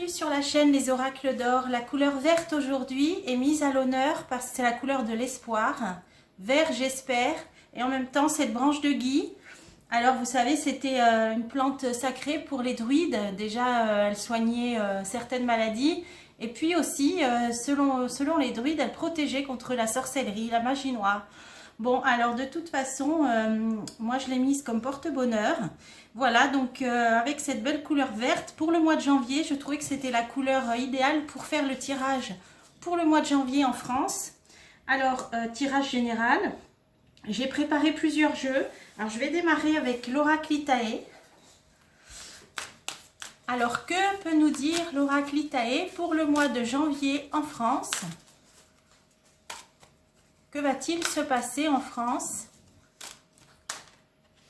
bienvenue sur la chaîne Les Oracles d'Or. La couleur verte aujourd'hui est mise à l'honneur parce que c'est la couleur de l'espoir. Vert, j'espère, et en même temps cette branche de gui. Alors vous savez, c'était une plante sacrée pour les druides. Déjà, elle soignait certaines maladies. Et puis aussi, selon les druides, elle protégeait contre la sorcellerie, la magie noire. Bon, alors de toute façon, moi je l'ai mise comme porte-bonheur. Voilà, donc avec cette belle couleur verte, pour le mois de janvier, je trouvais que c'était la couleur idéale pour faire le tirage pour le mois de janvier en France. Alors, tirage général, j'ai préparé plusieurs jeux. Alors, je vais démarrer avec l'Oraclitae. Alors, que peut nous dire l'Oraclitae pour le mois de janvier en France ? Que va-t-il se passer en France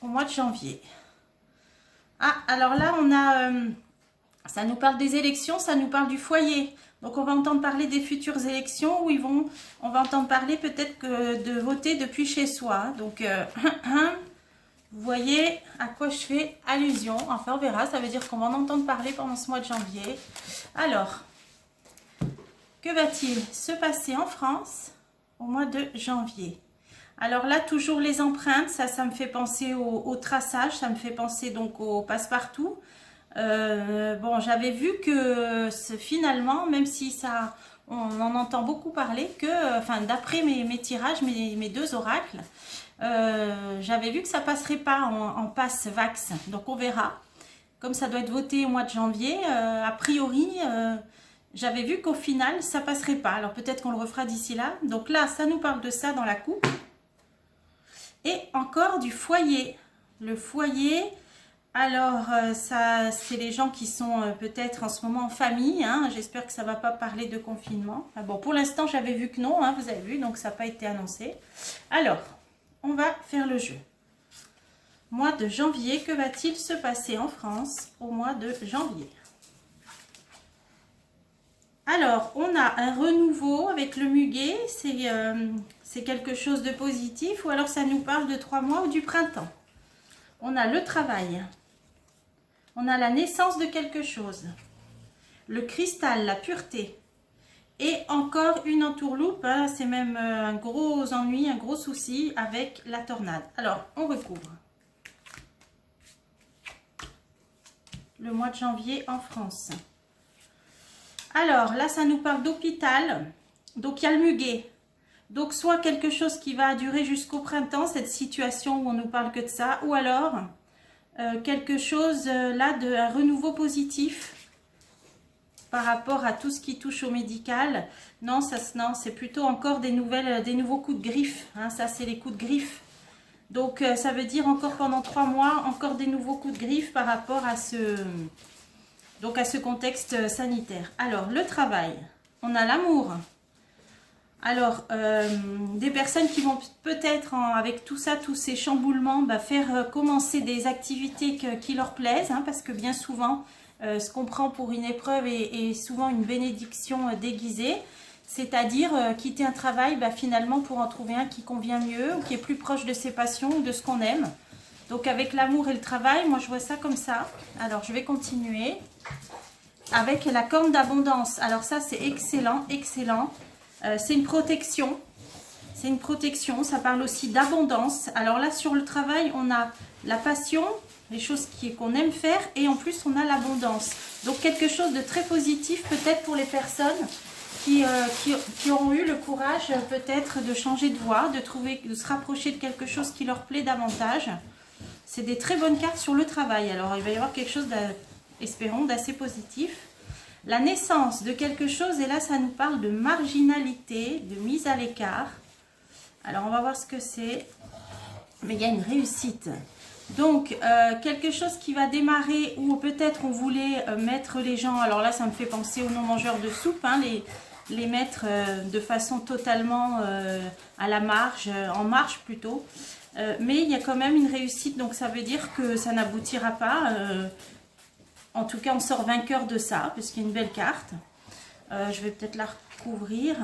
au mois de janvier? Ah, alors là, on a, ça nous parle des élections, ça nous parle du foyer. Donc, on va entendre parler des futures élections où on va entendre parler peut-être de voter depuis chez soi. Donc, vous voyez à quoi je fais allusion. Enfin, on verra, ça veut dire qu'on va en entendre parler pendant ce mois de janvier. Alors, que va-t-il se passer en France au mois de janvier? Alors là, toujours les empreintes, ça me fait penser au traçage, ça me fait penser donc au passe-partout. Bon, j'avais vu que finalement, même si on en entend beaucoup parler, que, enfin, d'après mes tirages, mes deux oracles, j'avais vu que ça passerait pas en passe-vax. Donc on verra. Comme ça doit être voté au mois de janvier, a priori, j'avais vu qu'au final, ça passerait pas. Alors peut-être qu'on le refera d'ici là. Donc là, ça nous parle de ça dans la coupe. Et encore du foyer. Le foyer, alors ça, c'est les gens qui sont peut-être en ce moment en famille. Hein. J'espère que ça ne va pas parler de confinement. Ah bon, pour l'instant, j'avais vu que non, hein, vous avez vu, donc ça n'a pas été annoncé. Alors, on va faire le jeu. Mois de janvier, que va-t-il se passer en France au mois de janvier? Alors, on a un renouveau avec le muguet, c'est quelque chose de positif, ou alors ça nous parle de 3 mois ou du printemps. On a le travail, on a la naissance de quelque chose, le cristal, la pureté, et encore une entourloupe, hein, c'est même un gros ennui, un gros souci avec la tornade. Alors, on recouvre. Le mois de janvier en France. Alors, là, ça nous parle d'hôpital. Donc, il y a le muguet. Donc, soit quelque chose qui va durer jusqu'au printemps, cette situation où on nous parle que de ça, ou alors quelque chose là un renouveau positif par rapport à tout ce qui touche au médical. Non, non, c'est plutôt encore des nouveaux coups de griffe. Hein, ça, c'est les coups de griffe. Donc, ça veut dire encore pendant 3 mois, encore des nouveaux coups de griffe par rapport à ce contexte sanitaire. Alors, le travail, on a l'amour. Alors, des personnes qui vont peut-être, avec tout ça, tous ces chamboulements, faire commencer des activités qui leur plaisent, hein, parce que bien souvent, ce qu'on prend pour une épreuve est souvent une bénédiction déguisée, c'est-à-dire quitter un travail finalement pour en trouver un qui convient mieux, ou qui est plus proche de ses passions, ou de ce qu'on aime. Donc avec l'amour et le travail, moi je vois ça comme ça. Alors je vais continuer avec la corne d'abondance. Alors ça c'est excellent, excellent. C'est une protection. C'est une protection, ça parle aussi d'abondance. Alors là sur le travail, on a la passion, les choses qu'on aime faire, et en plus on a l'abondance. Donc quelque chose de très positif peut-être pour les personnes qui auront eu le courage peut-être de changer de voie, de se rapprocher de quelque chose qui leur plaît davantage. C'est des très bonnes cartes sur le travail. Alors, il va y avoir quelque chose, espérons, d'assez positif. La naissance de quelque chose, et là, ça nous parle de marginalité, de mise à l'écart. Alors, on va voir ce que c'est. Mais il y a une réussite. Donc, quelque chose qui va démarrer, où peut-être on voulait mettre les gens... Alors là, ça me fait penser aux non-mangeurs de soupe, hein, les mettre de façon totalement à la marge, en marge plutôt. Mais il y a quand même une réussite, donc ça veut dire que ça n'aboutira pas. En tout cas, on sort vainqueur de ça, puisqu'il y a une belle carte. Je vais peut-être la recouvrir.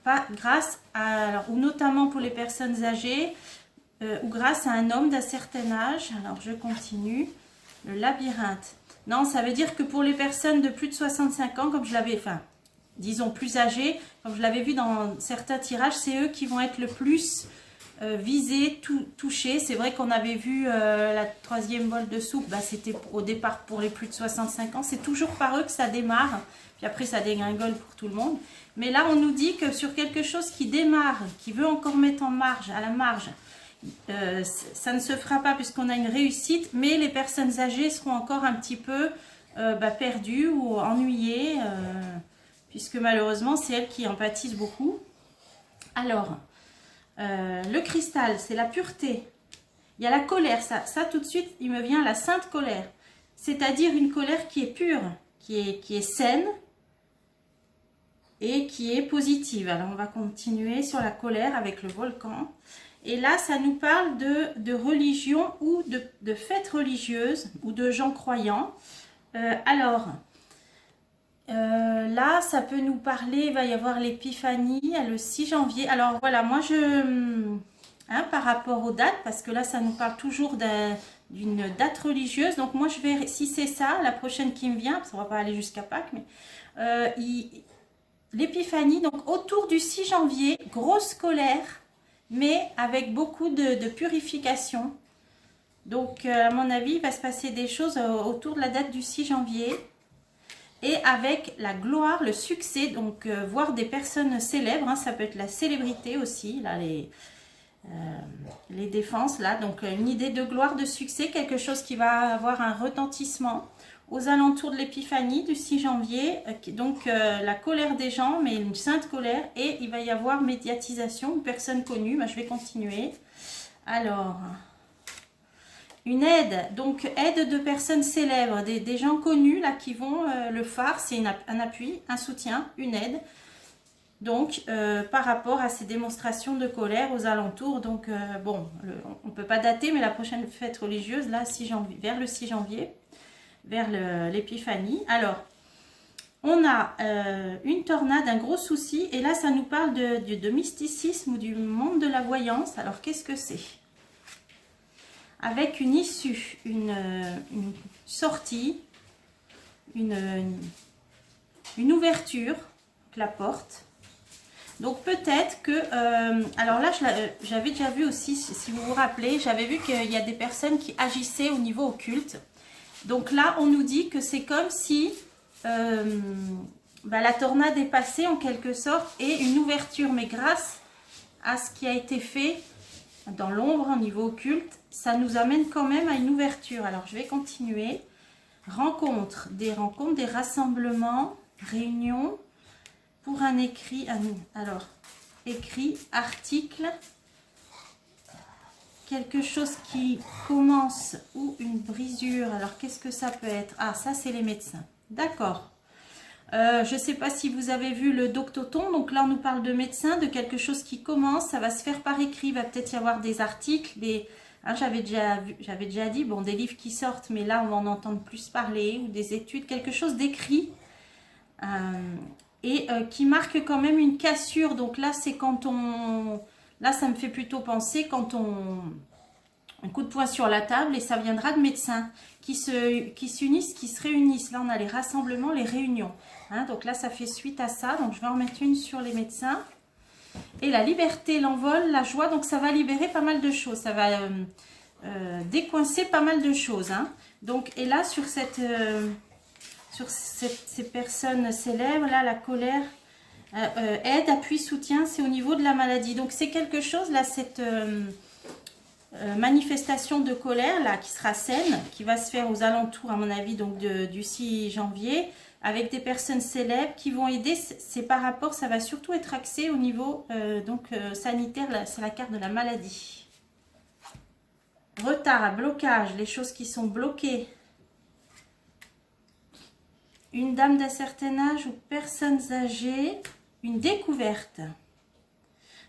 Pas grâce à, alors, ou notamment pour les personnes âgées, ou grâce à un homme d'un certain âge. Alors, je continue. Le labyrinthe. Non, ça veut dire que pour les personnes de plus de 65 ans, comme je l'avais, enfin, disons plus âgées, comme je l'avais vu dans certains tirages, c'est eux qui vont être le plus visés, touchés. C'est vrai qu'on avait vu la troisième bol de soupe, bah, c'était au départ pour les plus de 65 ans. C'est toujours par eux que ça démarre, puis après ça dégringole pour tout le monde. Mais là, on nous dit que sur quelque chose qui démarre, qui veut encore mettre en marge, à la marge, ça ne se fera pas puisqu'on a une réussite, mais les personnes âgées seront encore un petit peu perdues ou ennuyées, puisque malheureusement, c'est elles qui en pâtissent beaucoup. Alors, le cristal, c'est la pureté. Il y a la colère, ça tout de suite, il me vient la sainte colère. C'est-à-dire une colère qui est pure, qui est saine et qui est positive. Alors, on va continuer sur la colère avec le volcan. Et là, ça nous parle de religion ou de fêtes religieuses ou de gens croyants. Là, ça peut nous parler, il va y avoir l'épiphanie le 6 janvier. Alors voilà, moi par rapport aux dates, parce que là, ça nous parle toujours d'une date religieuse. Donc moi, je vais, si c'est ça, la prochaine qui me vient, parce qu'on va pas aller jusqu'à Pâques, mais l'épiphanie, donc autour du 6 janvier, grosse colère, mais avec beaucoup de purification. Donc, à mon avis, il va se passer des choses autour de la date du 6 janvier. Et avec la gloire, le succès, donc voir des personnes célèbres, ça peut être la célébrité aussi, là, les défenses, là. Donc, une idée de gloire, de succès, quelque chose qui va avoir un retentissement aux alentours de l'épiphanie du 6 janvier. Donc, la colère des gens, mais une sainte colère. Et il va y avoir médiatisation, une personne connue. Je vais continuer. Alors, une aide, donc aide de personnes célèbres, des gens connus là qui vont, le phare, c'est un appui, un soutien, une aide. Donc, par rapport à ces démonstrations de colère aux alentours, donc bon, on ne peut pas dater, mais la prochaine fête religieuse, là, 6 janvier, vers le 6 janvier, vers l'épiphanie. Alors, on a une tornade, un gros souci, et là, ça nous parle de mysticisme ou du monde de la voyance. Alors, qu'est-ce que c'est ? Avec une issue, une sortie, une ouverture, la porte. Donc peut-être que, alors là j'avais déjà vu aussi, si vous vous rappelez, j'avais vu qu'il y a des personnes qui agissaient au niveau occulte. Donc là on nous dit que c'est comme si la tornade est passée en quelque sorte et une ouverture, mais grâce à ce qui a été fait dans l'ombre au niveau occulte, ça nous amène quand même à une ouverture. Alors je vais continuer. Rencontres, des rassemblements, réunions pour un écrit. Alors, écrit, article, quelque chose qui commence ou une brisure. Alors qu'est-ce que ça peut être? Ah, ça c'est les médecins. D'accord. Je ne sais pas si vous avez vu le Doctoton, donc là on nous parle de médecins, de quelque chose qui commence, ça va se faire par écrit, il va peut-être y avoir des articles, j'avais déjà dit, bon, des livres qui sortent, mais là on va en entendre plus parler, ou des études, quelque chose d'écrit, qui marque quand même une cassure. Donc là c'est quand là ça me fait plutôt penser quand un coup de poing sur la table, et ça viendra de médecins qui s'unissent, qui se réunissent. Là on a les rassemblements, les réunions. Donc là ça fait suite à ça, donc je vais en mettre une sur les médecins. Et la liberté, l'envol, la joie, donc ça va libérer pas mal de choses, ça va décoincer pas mal de choses. Donc, et là sur ces personnes célèbres, là la colère, aide, appui, soutien, c'est au niveau de la maladie. Donc c'est quelque chose, là cette manifestation de colère là qui sera saine, qui va se faire aux alentours à mon avis donc du 6 janvier, avec des personnes célèbres qui vont aider. C'est par rapport, ça va surtout être axé au niveau sanitaire, c'est la carte de la maladie. Retard, blocage, les choses qui sont bloquées. Une dame d'un certain âge ou personnes âgées, une découverte.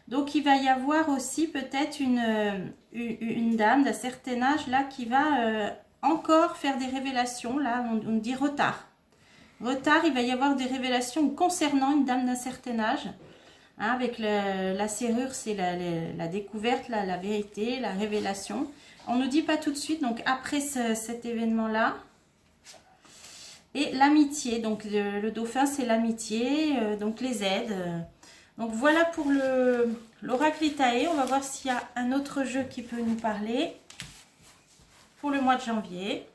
Donc il va y avoir aussi peut-être une dame d'un certain âge là qui va encore faire des révélations. Là on dit retard. Retard, il va y avoir des révélations concernant une dame d'un certain âge. Avec la serrure, c'est la découverte, la vérité, la révélation. On ne nous dit pas tout de suite, donc après cet événement-là. Et l'amitié, donc le dauphin c'est l'amitié, donc les aides. Donc voilà pour l'oracle Itae. On va voir s'il y a un autre jeu qui peut nous parler pour le mois de janvier.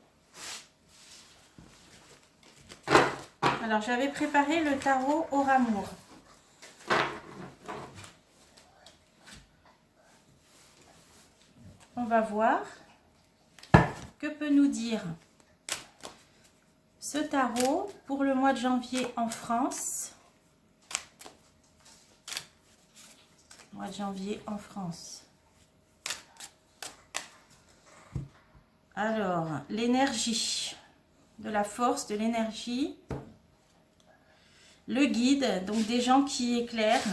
Alors j'avais préparé le tarot Or Amour. On va voir que peut nous dire ce tarot pour le mois de janvier en France. Mois de janvier en France. Alors, l'énergie, de la force, de l'énergie. Le guide, donc des gens qui éclairent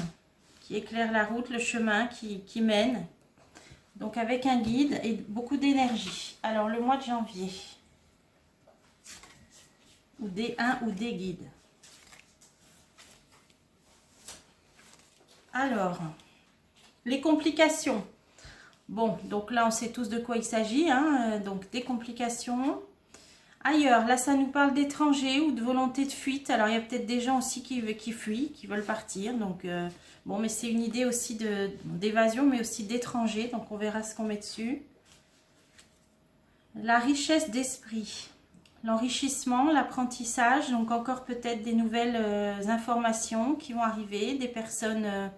la route, le chemin, qui mènent. Donc avec un guide et beaucoup d'énergie. Alors, le mois de janvier. Ou ou des guides. Alors, les complications. Bon, donc là, on sait tous de quoi il s'agit. Hein, donc, des complications. Ailleurs, là, ça nous parle d'étrangers ou de volonté de fuite. Alors, il y a peut-être des gens aussi qui fuient, qui veulent partir. Donc, bon, mais c'est une idée aussi d'évasion, mais aussi d'étrangers. Donc, on verra ce qu'on met dessus. La richesse d'esprit. L'enrichissement, l'apprentissage. Donc, encore peut-être des nouvelles informations qui vont arriver. Des personnes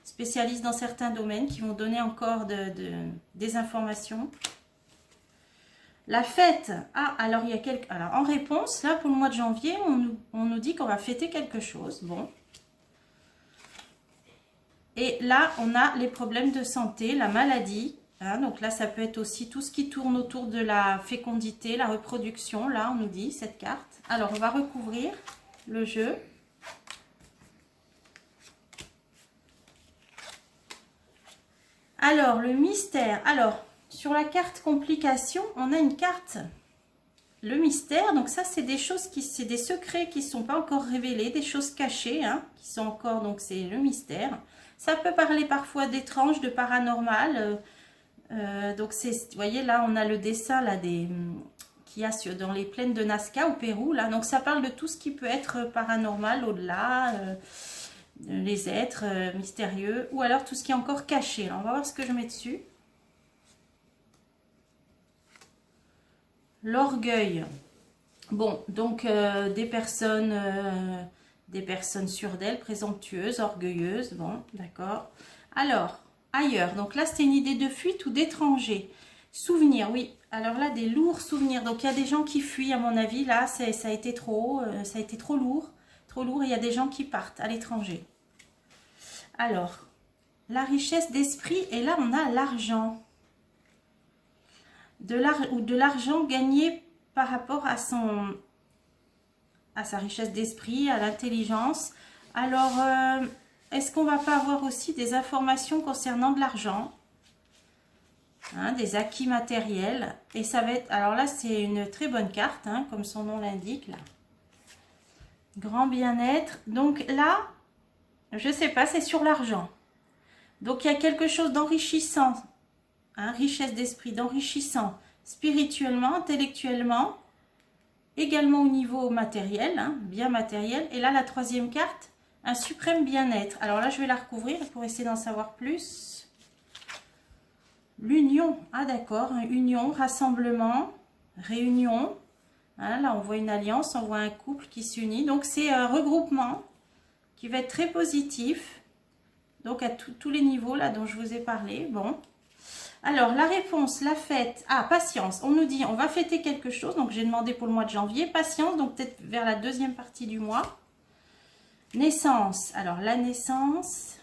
spécialistes dans certains domaines qui vont donner encore des informations. La fête. Ah, alors il y a quelques... Alors en réponse, là pour le mois de janvier, on nous dit qu'on va fêter quelque chose. Bon. Et là, on a les problèmes de santé, la maladie. Hein, donc là, ça peut être aussi tout ce qui tourne autour de la fécondité, la reproduction. Là, on nous dit cette carte. Alors, on va recouvrir le jeu. Alors, le mystère. Alors, sur la carte complication, on a une carte, le mystère. Donc ça, c'est des choses c'est des secrets qui ne sont pas encore révélés, des choses cachées, hein, qui sont encore, donc c'est le mystère. Ça peut parler parfois d'étrange, de paranormal. Donc c'est, vous voyez là, on a le dessin là qu'il y a dans les plaines de Nazca au Pérou. Là, donc ça parle de tout ce qui peut être paranormal au-delà. Les êtres mystérieux, ou alors tout ce qui est encore caché. Alors, on va voir ce que je mets dessus. L'orgueil. Bon, donc des personnes sûres d'elles, présomptueuses, orgueilleuses. Bon, d'accord. Alors, ailleurs. Donc là, c'est une idée de fuite ou d'étranger. Souvenirs, oui. Alors là, des lourds souvenirs. Donc il y a des gens qui fuient, à mon avis. Là, ça a été trop lourd. Trop lourd. Il y a des gens qui partent à l'étranger. Alors, la richesse d'esprit. Et là, on a l'argent. De l'argent gagné par rapport à sa richesse d'esprit, à l'intelligence. Alors, est-ce qu'on va pas avoir aussi des informations concernant de l'argent, hein, des acquis matériels? Et ça va être, alors là, c'est une très bonne carte, hein, comme son nom l'indique, là. Grand bien-être. Donc là, je sais pas, c'est sur l'argent. Donc, il y a quelque chose d'enrichissant. Hein, richesse d'esprit, d'enrichissant spirituellement, intellectuellement, également au niveau matériel, hein, bien matériel. Et là, la troisième carte, un suprême bien-être. Alors là, je vais la recouvrir pour essayer d'en savoir plus. L'union, ah d'accord, hein, union, rassemblement, réunion. Hein, là, on voit une alliance, on voit un couple qui s'unit. Donc, c'est un regroupement qui va être très positif. Donc, à tous les niveaux là dont je vous ai parlé. Bon. Alors, la réponse, la fête. Ah, patience. On nous dit, on va fêter quelque chose. Donc, j'ai demandé pour le mois de janvier. Patience, donc peut-être vers la deuxième partie du mois. Naissance. Alors, la naissance.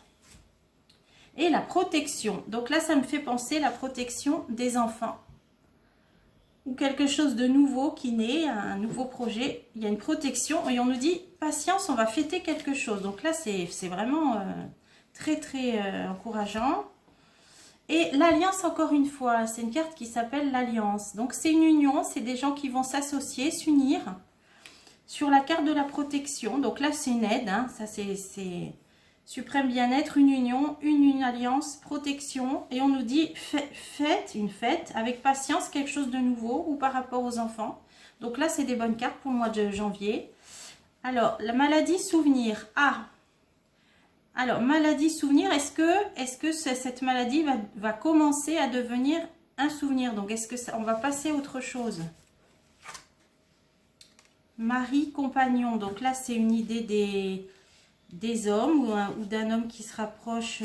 Et la protection. Donc là, ça me fait penser la protection des enfants. Ou quelque chose de nouveau qui naît, un nouveau projet. Il y a une protection. Et on nous dit, patience, on va fêter quelque chose. Donc là, c'est vraiment très, très encourageant. Et l'alliance, encore une fois, c'est une carte qui s'appelle l'alliance. Donc, c'est une union, c'est des gens qui vont s'associer, s'unir sur la carte de la protection. Donc là, c'est une aide, hein. Ça, c'est suprême bien-être, une union, une alliance, protection. Et on nous dit, faites une fête avec patience, quelque chose de nouveau ou par rapport aux enfants. Donc là, c'est des bonnes cartes pour le mois de janvier. Alors, la maladie souvenir. Ah, alors, maladie souvenir, est-ce que cette maladie va commencer à devenir un souvenir? Donc, est-ce que on va passer à autre chose? Mari, compagnon. Donc là, c'est une idée des hommes ou d'un homme qui se rapproche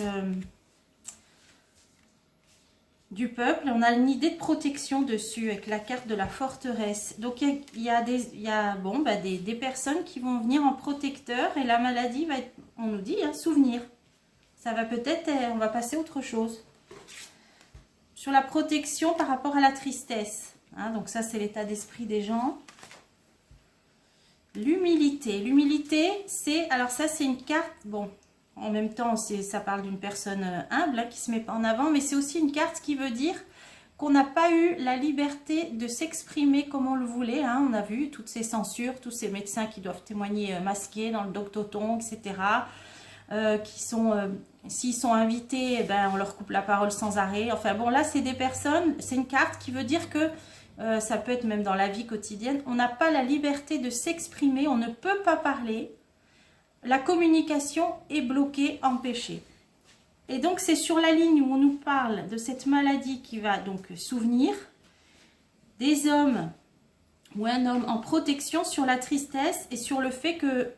du peuple. On a une idée de protection dessus avec la carte de la forteresse. Donc il y a des personnes qui vont venir en protecteur et la maladie va être, on nous dit, souvenir. Ça va peut-être, on va passer à autre chose. Sur la protection par rapport à la tristesse. Donc ça, c'est l'état d'esprit des gens. L'humilité. L'humilité, c'est, alors ça, c'est une carte, bon, en même temps, ça parle d'une personne humble qui se met en avant, mais c'est aussi une carte qui veut dire qu'on n'a pas eu la liberté de s'exprimer comme on le voulait. On a vu toutes ces censures, tous ces médecins qui doivent témoigner masqués dans le doctoton, etc. Qui sont, s'ils sont invités, on leur coupe la parole sans arrêt. Enfin bon, là, c'est des personnes, c'est une carte qui veut dire que ça peut être même dans la vie quotidienne, on n'a pas la liberté de s'exprimer, on ne peut pas parler. La communication est bloquée, empêchée. Et donc, c'est sur la ligne où on nous parle de cette maladie qui va donc souvenir des hommes ou un homme en protection sur la tristesse et sur le fait que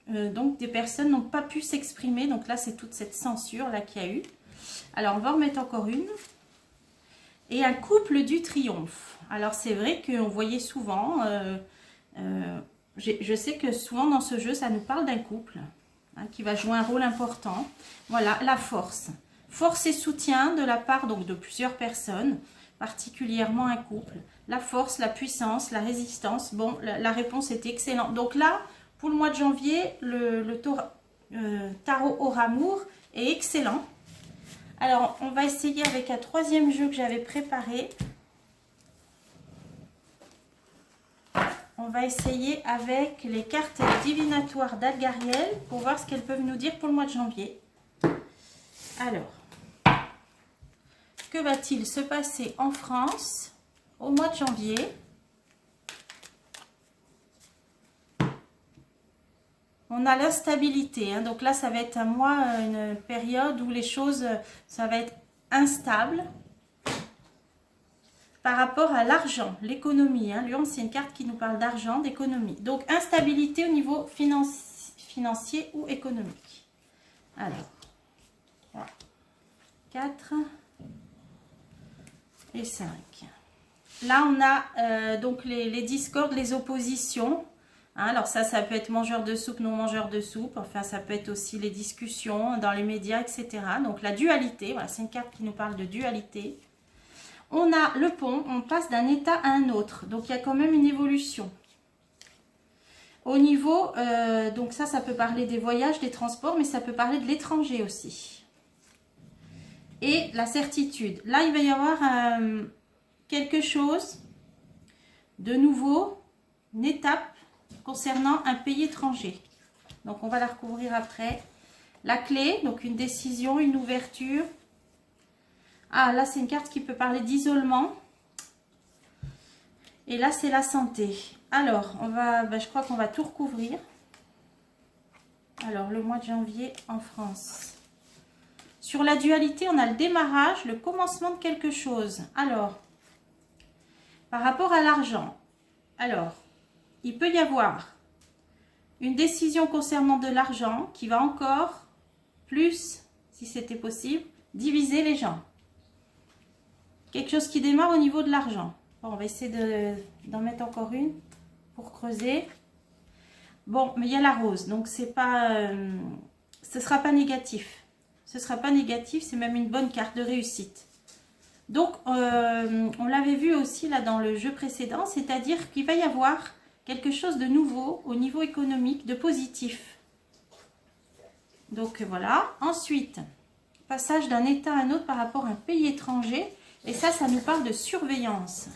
donc des personnes n'ont pas pu s'exprimer. Donc là, c'est toute cette censure là qu'il y a eu. Alors, on va en remettre encore une. Et un couple du triomphe. Alors, c'est vrai qu'on voyait souvent... je sais que souvent dans ce jeu, ça nous parle d'un couple qui va jouer un rôle important. Voilà, la force. Force et soutien de la part donc, de plusieurs personnes, particulièrement un couple. La force, la puissance, la résistance. Bon, la réponse est excellente. Donc là, pour le mois de janvier, le tarot Auramour est excellent. Alors, on va essayer avec un troisième jeu que j'avais préparé. On va essayer avec les cartes divinatoires d'Algariel pour voir ce qu'elles peuvent nous dire pour le mois de janvier. Alors, que va-t-il se passer en France au mois de janvier? On a l'instabilité, donc là ça va être un mois, une période où les choses, ça va être instable. Par rapport à l'argent, l'économie, Lion, c'est une carte qui nous parle d'argent, d'économie. Donc, instabilité au niveau financier ou économique. Alors, 4 et 5. Là, on a donc les discordes, les oppositions. Alors ça peut être mangeur de soupe, non mangeur de soupe. Enfin, ça peut être aussi les discussions dans les médias, etc. Donc, la dualité, voilà, c'est une carte qui nous parle de dualité. On a le pont, on passe d'un état à un autre. Donc, il y a quand même une évolution. Au niveau, donc ça peut parler des voyages, des transports, mais ça peut parler de l'étranger aussi. Et la certitude. Là, il va y avoir quelque chose de nouveau, une étape concernant un pays étranger. Donc, on va la recouvrir après. La clé, donc une décision, une ouverture. Ah, là, c'est une carte qui peut parler d'isolement. Et là, c'est la santé. Alors, je crois qu'on va tout recouvrir. Alors, le mois de janvier en France. Sur la dualité, on a le démarrage, le commencement de quelque chose. Alors, par rapport à l'argent, alors, il peut y avoir une décision concernant de l'argent qui va encore plus, si c'était possible, diviser les gens. Quelque chose qui démarre au niveau de l'argent. Bon, on va essayer d'en mettre encore une pour creuser. Bon, mais il y a la rose, donc c'est pas, ce ne sera pas négatif. Ce ne sera pas négatif, c'est même une bonne carte de réussite. Donc, on l'avait vu aussi là dans le jeu précédent, c'est-à-dire qu'il va y avoir quelque chose de nouveau au niveau économique, de positif. Donc voilà. Ensuite, passage d'un état à un autre par rapport à un pays étranger. Et ça nous parle de surveillance.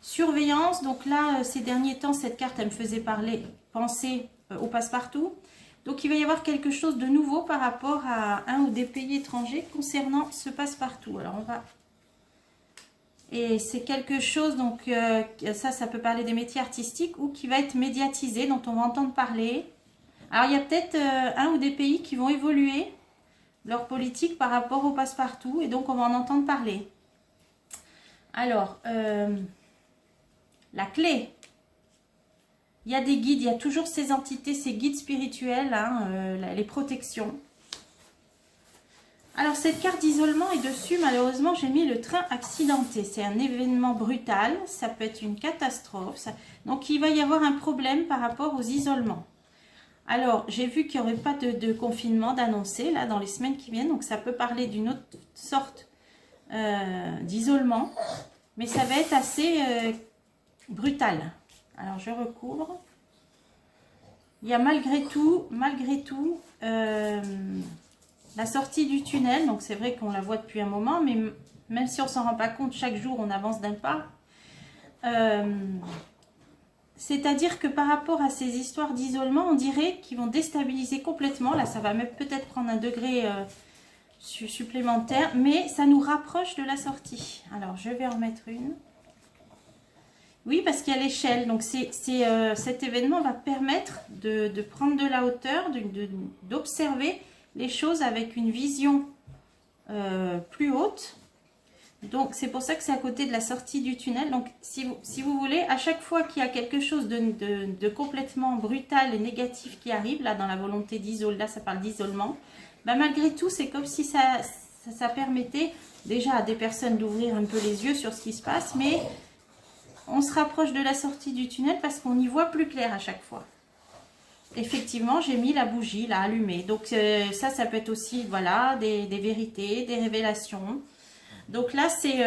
Surveillance, donc là, ces derniers temps, cette carte, elle me faisait penser au passe-partout. Donc, il va y avoir quelque chose de nouveau par rapport à un ou des pays étrangers concernant ce passe-partout. Alors, on va Et c'est quelque chose, donc ça peut parler des métiers artistiques ou qui va être médiatisé, dont on va entendre parler. Alors, il y a peut-être un ou des pays qui vont évoluer leur politique par rapport au passe-partout et donc on va en entendre parler. Alors, la clé. Il y a des guides, il y a toujours ces entités, ces guides spirituels, hein, les protections. Alors, cette carte d'isolement est dessus, malheureusement, j'ai mis le train accidenté. C'est un événement brutal, ça peut être une catastrophe. Donc, il va y avoir un problème par rapport aux isolements. Alors, j'ai vu qu'il n'y aurait pas de confinement d'annoncer, là, dans les semaines qui viennent. Donc, ça peut parler d'une autre sorte d'isolement. Mais ça va être assez brutal. Alors, je recouvre. Il y a malgré tout, la sortie du tunnel. Donc, c'est vrai qu'on la voit depuis un moment, mais même si on ne s'en rend pas compte, chaque jour, on avance d'un pas. C'est-à-dire que par rapport à ces histoires d'isolement, on dirait qu'ils vont déstabiliser complètement. Là, ça va même peut-être prendre un degré supplémentaire, mais ça nous rapproche de la sortie. Alors, je vais en remettre une. Oui, parce qu'il y a l'échelle. Donc, cet événement va permettre de prendre de la hauteur, d'observer les choses avec une vision plus haute. Donc, c'est pour ça que c'est à côté de la sortie du tunnel. Donc, si vous voulez, à chaque fois qu'il y a quelque chose de complètement brutal et négatif qui arrive, là, dans la volonté d'isoler, là, ça parle d'isolement, ben, malgré tout, c'est comme si ça permettait déjà à des personnes d'ouvrir un peu les yeux sur ce qui se passe, mais on se rapproche de la sortie du tunnel parce qu'on y voit plus clair à chaque fois. Effectivement, j'ai mis la bougie, là, allumée. Donc, ça peut être aussi, voilà, des vérités, des révélations. Donc là, c'est,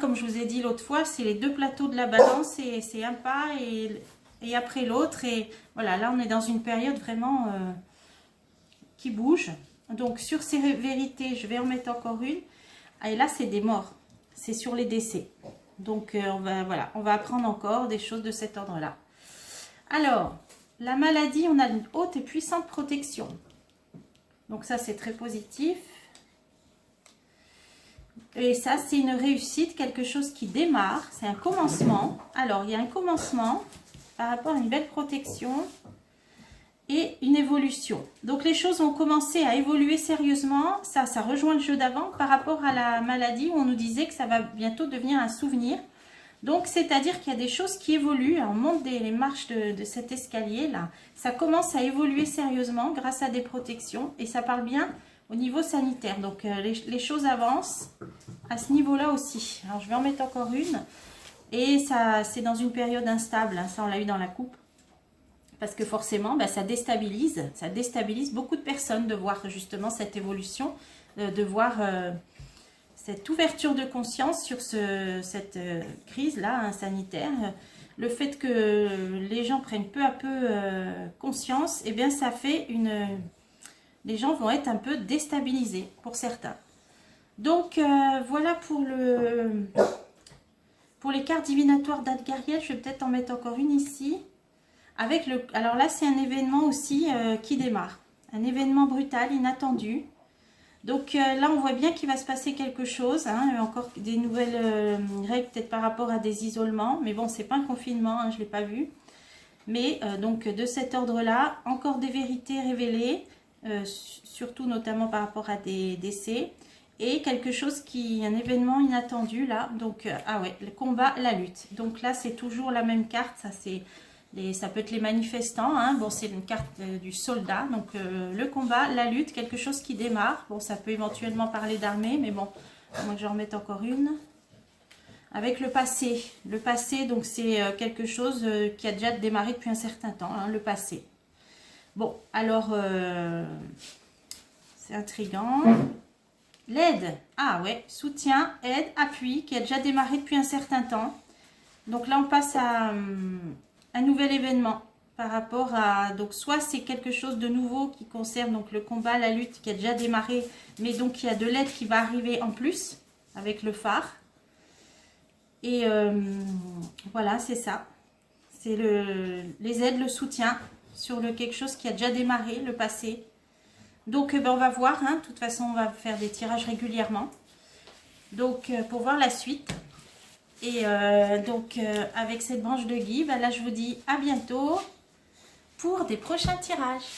comme je vous ai dit l'autre fois, c'est les deux plateaux de la balance, et c'est un pas et après l'autre. Et voilà, là, on est dans une période vraiment qui bouge. Donc, sur ces vérités, je vais en mettre encore une. Et là, c'est des morts. C'est sur les décès. Donc, on va apprendre encore des choses de cet ordre-là. Alors, la maladie, on a une haute et puissante protection. Donc, ça, c'est très positif. Et ça, c'est une réussite, quelque chose qui démarre. C'est un commencement. Alors, il y a un commencement par rapport à une belle protection et une évolution. Donc, les choses vont commencer à évoluer sérieusement. Ça rejoint le jeu d'avant par rapport à la maladie où on nous disait que ça va bientôt devenir un souvenir. Donc, c'est-à-dire qu'il y a des choses qui évoluent. On monte les marches de cet escalier-là. Ça commence à évoluer sérieusement grâce à des protections. Et ça parle bien au niveau sanitaire. Donc, les choses avancent à ce niveau-là aussi. Alors, je vais en mettre encore une. Et ça, c'est dans une période instable. Hein. Ça, on l'a eu dans la coupe. Parce que forcément, ça déstabilise beaucoup de personnes de voir justement cette évolution, de voir cette ouverture de conscience sur cette crise-là, hein, sanitaire. Le fait que les gens prennent peu à peu conscience, eh bien, ça fait les gens vont être un peu déstabilisés pour certains. Donc, voilà pour les cartes divinatoires d'Adgariel. Je vais peut-être en mettre encore une ici. Alors là, c'est un événement aussi qui démarre. Un événement brutal, inattendu. Donc là, on voit bien qu'il va se passer quelque chose. Hein, encore des nouvelles règles peut-être par rapport à des isolements. Mais bon, c'est pas un confinement, hein, je ne l'ai pas vu. Mais donc de cet ordre-là, encore des vérités révélées. Surtout notamment par rapport à des décès. Et quelque chose un événement inattendu là. Donc, ah ouais, le combat, la lutte. Donc là, c'est toujours la même carte. Ça peut être les manifestants, hein. Bon, c'est une carte du soldat, donc le combat, la lutte, quelque chose qui démarre. Bon, ça peut éventuellement parler d'armée, mais bon, moi je vais en remettre encore une. Avec le passé. Le passé, donc c'est quelque chose qui a déjà démarré depuis un certain temps, hein, le passé. Bon, alors, c'est intriguant. L'aide, ah ouais, soutien, aide, appui, qui a déjà démarré depuis un certain temps. Donc là, on passe à un nouvel événement par rapport à, donc soit c'est quelque chose de nouveau qui concerne donc le combat, la lutte qui a déjà démarré, mais donc il y a de l'aide qui va arriver en plus avec le phare. Et voilà, c'est ça. C'est les aides, le soutien sur quelque chose qui a déjà démarré, le passé. Donc on va voir, hein, de toute façon on va faire des tirages régulièrement. Donc pour voir la suite. Et donc, avec cette branche de gui, ben là, je vous dis à bientôt pour des prochains tirages.